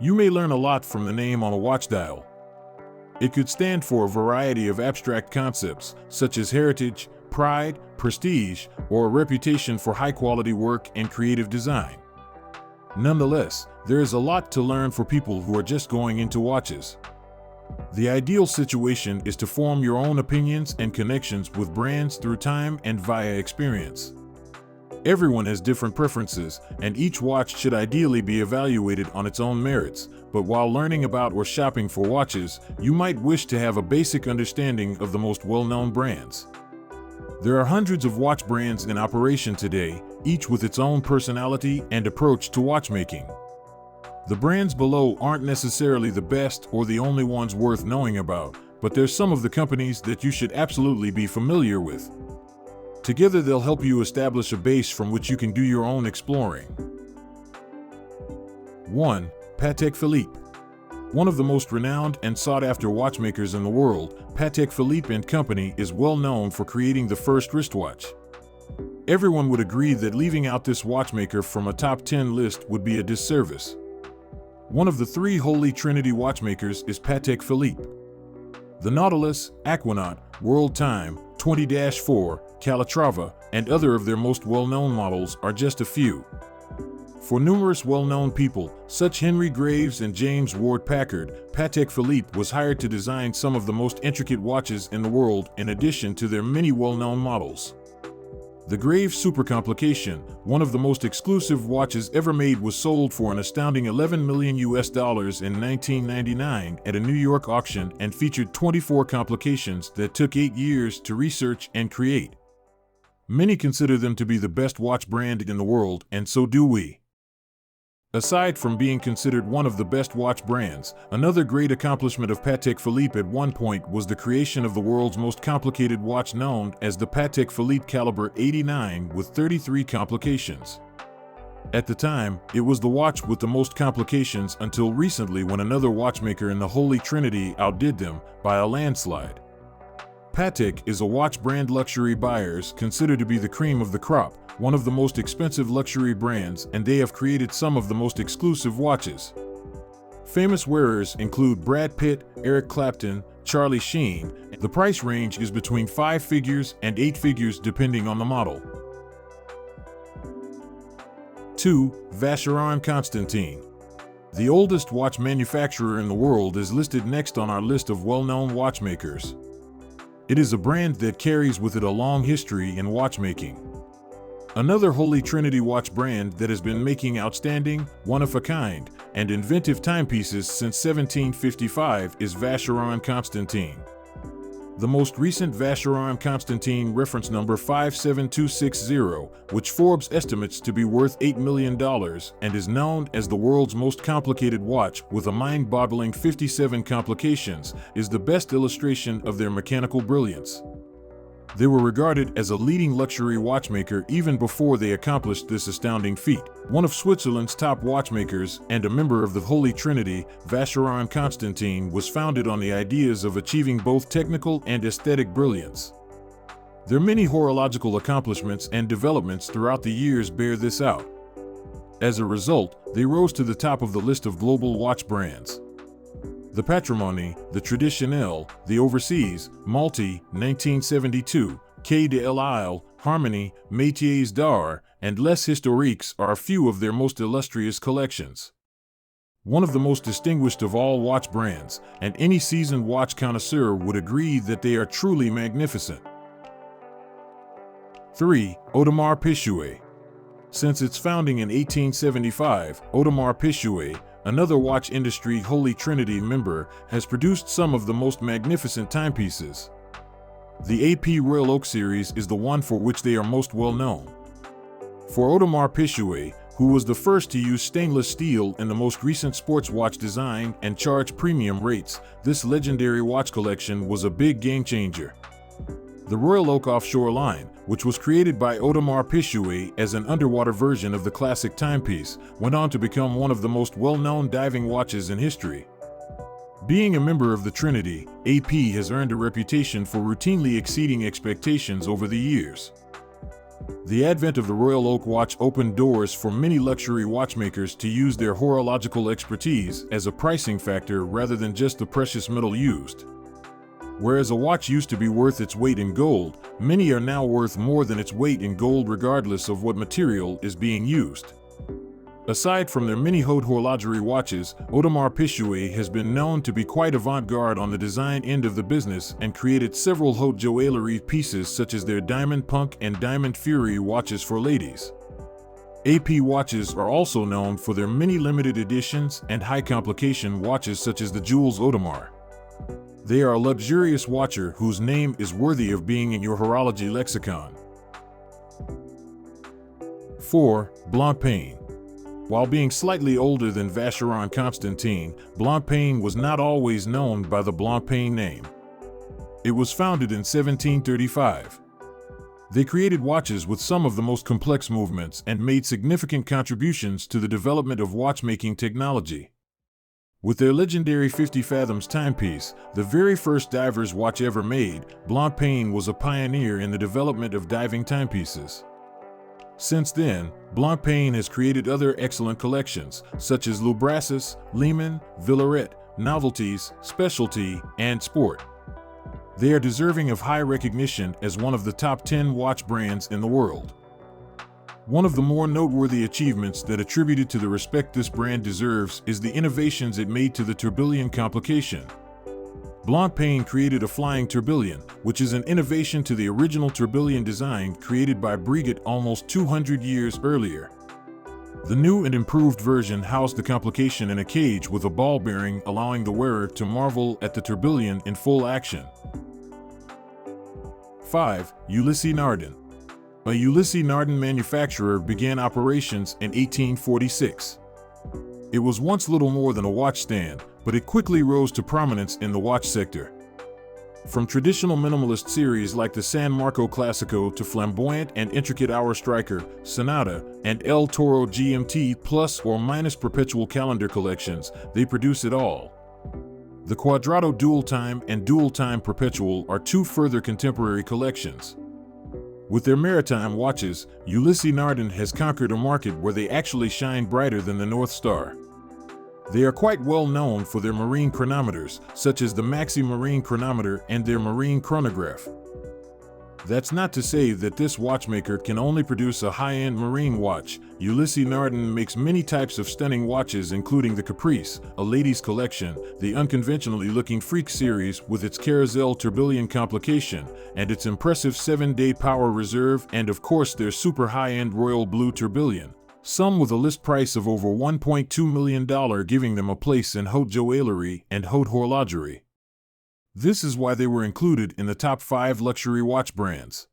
You may learn a lot from the name on a watch dial. It could stand for a variety of abstract concepts, such as heritage, pride, prestige, or a reputation for high-quality work and creative design. Nonetheless, there is a lot to learn for people who are just going into watches. The ideal situation is to form your own opinions and connections with brands through time and via experience. Everyone has different preferences, and each watch should ideally be evaluated on its own merits, but while learning about or shopping for watches, you might wish to have a basic understanding of the most well-known brands. There are hundreds of watch brands in operation today, each with its own personality and approach to watchmaking. The brands below aren't necessarily the best or the only ones worth knowing about, but there's some of the companies that you should absolutely be familiar with. Together they'll help you establish a base from which you can do your own exploring. 1. Patek Philippe. One of the most renowned and sought-after watchmakers in the world, Patek Philippe & Company is well known for creating the first wristwatch. Everyone would agree that leaving out this watchmaker from a top 10 list would be a disservice. One of the three Holy Trinity watchmakers is Patek Philippe. The Nautilus, Aquanaut, World Time, 20-4, Calatrava, and other of their most well-known models are just a few. For numerous well-known people, such Henry Graves and James Ward Packard, Patek Philippe was hired to design some of the most intricate watches in the world in addition to their many well-known models. The Graves Supercomplication, one of the most exclusive watches ever made, was sold for an astounding $11 million in 1999 at a New York auction and featured 24 complications that took 8 years to research and create. Many consider them to be the best watch brand in the world, and so do we. Aside from being considered one of the best watch brands, another great accomplishment of Patek Philippe at one point was the creation of the world's most complicated watch, known as the Patek Philippe Calibre 89 with 33 complications. At the time, it was the watch with the most complications until recently, when another watchmaker in the Holy Trinity outdid them by a landslide. Patek is a watch brand luxury buyers consider to be the cream of the crop, one of the most expensive luxury brands, and they have created some of the most exclusive watches. Famous wearers include Brad Pitt, Eric Clapton, Charlie Sheen. The price range is between 5 figures and 8 figures depending on the model. 2. Vacheron Constantin. The oldest watch manufacturer in the world is listed next on our list of well-known watchmakers. It is a brand that carries with it a long history in watchmaking. Another Holy Trinity watch brand that has been making outstanding, one-of-a-kind, and inventive timepieces since 1755 is Vacheron Constantin. The most recent Vacheron Constantin reference number 57260, which Forbes estimates to be worth $8 million and is known as the world's most complicated watch with a mind-boggling 57 complications, is the best illustration of their mechanical brilliance. They were regarded as a leading luxury watchmaker even before they accomplished this astounding feat. One of Switzerland's top watchmakers and a member of the Holy Trinity, Vacheron Constantin was founded on the ideas of achieving both technical and aesthetic brilliance. Their many horological accomplishments and developments throughout the years bear this out. As a result, they rose to the top of the list of global watch brands. The Patrimony, the Traditionnel, the Overseas, Malti, 1972, Quai de l'Isle, Harmony, Métiers d'Art, and Les Historiques are a few of their most illustrious collections. One of the most distinguished of all watch brands, and any seasoned watch connoisseur would agree that they are truly magnificent. 3. Audemars Piguet. Since its founding in 1875, Audemars Piguet, another watch industry Holy Trinity member, has produced some of the most magnificent timepieces. The AP Royal Oak series is the one for which they are most well known. For Audemars Piguet, who was the first to use stainless steel in the most recent sports watch design and charge premium rates, this legendary watch collection was a big game changer. The Royal Oak Offshore line, which was created by Audemars Piguet as an underwater version of the classic timepiece, went on to become one of the most well-known diving watches in history. Being a member of the Trinity, AP has earned a reputation for routinely exceeding expectations over the years. The advent of the Royal Oak watch opened doors for many luxury watchmakers to use their horological expertise as a pricing factor rather than just the precious metal used. Whereas a watch used to be worth its weight in gold, many are now worth more than its weight in gold regardless of what material is being used. Aside from their many haute horlogerie watches, Audemars Piguet has been known to be quite avant-garde on the design end of the business and created several haute joaillerie pieces such as their Diamond Punk and Diamond Fury watches for ladies. AP watches are also known for their many limited editions and high-complication watches such as the Jules Audemars. They are a luxurious watcher whose name is worthy of being in your horology lexicon. 4. Blancpain. While being slightly older than Vacheron Constantin, Blancpain was not always known by the Blancpain name. It was founded in 1735. They created watches with some of the most complex movements and made significant contributions to the development of watchmaking technology. With their legendary 50 fathoms timepiece, the very first diver's watch ever made, Blancpain was a pioneer in the development of diving timepieces. Since then, Blancpain has created other excellent collections, such as Lubrassus, Lehman, Villaret, Novelties, Specialty, and Sport. They are deserving of high recognition as one of the top 10 watch brands in the world. One of the more noteworthy achievements that attributed to the respect this brand deserves is the innovations it made to the tourbillon complication. Blancpain created a flying tourbillon, which is an innovation to the original tourbillon design created by Breguet almost 200 years earlier. The new and improved version housed the complication in a cage with a ball bearing, allowing the wearer to marvel at the tourbillon in full action. 5. Ulysse Nardin. A Ulysse Nardin manufacturer began operations in 1846. It was once little more than a watch stand, but it quickly rose to prominence in the watch sector. From traditional minimalist series like the San Marco Classico to flamboyant and intricate Hour Striker, Sonata, and El Toro GMT plus or minus perpetual calendar collections, they produce it all. The Quadrato Dual Time and Dual Time Perpetual are two further contemporary collections. With their maritime watches, Ulysse Nardin has conquered a market where they actually shine brighter than the North Star. They are quite well known for their marine chronometers, such as the Maxi Marine Chronometer and their Marine Chronograph. That's not to say that this watchmaker can only produce a high-end marine watch. Ulysse Nardin makes many types of stunning watches including the Caprice, a ladies' collection, the unconventionally looking Freak series with its Carousel tourbillon complication, and its impressive 7-day power reserve, and of course their super high-end Royal Blue tourbillon. Some with a list price of over $1.2 million, giving them a place in haute joaillerie and haute horlogerie. This is why they were included in the top 5 luxury watch brands.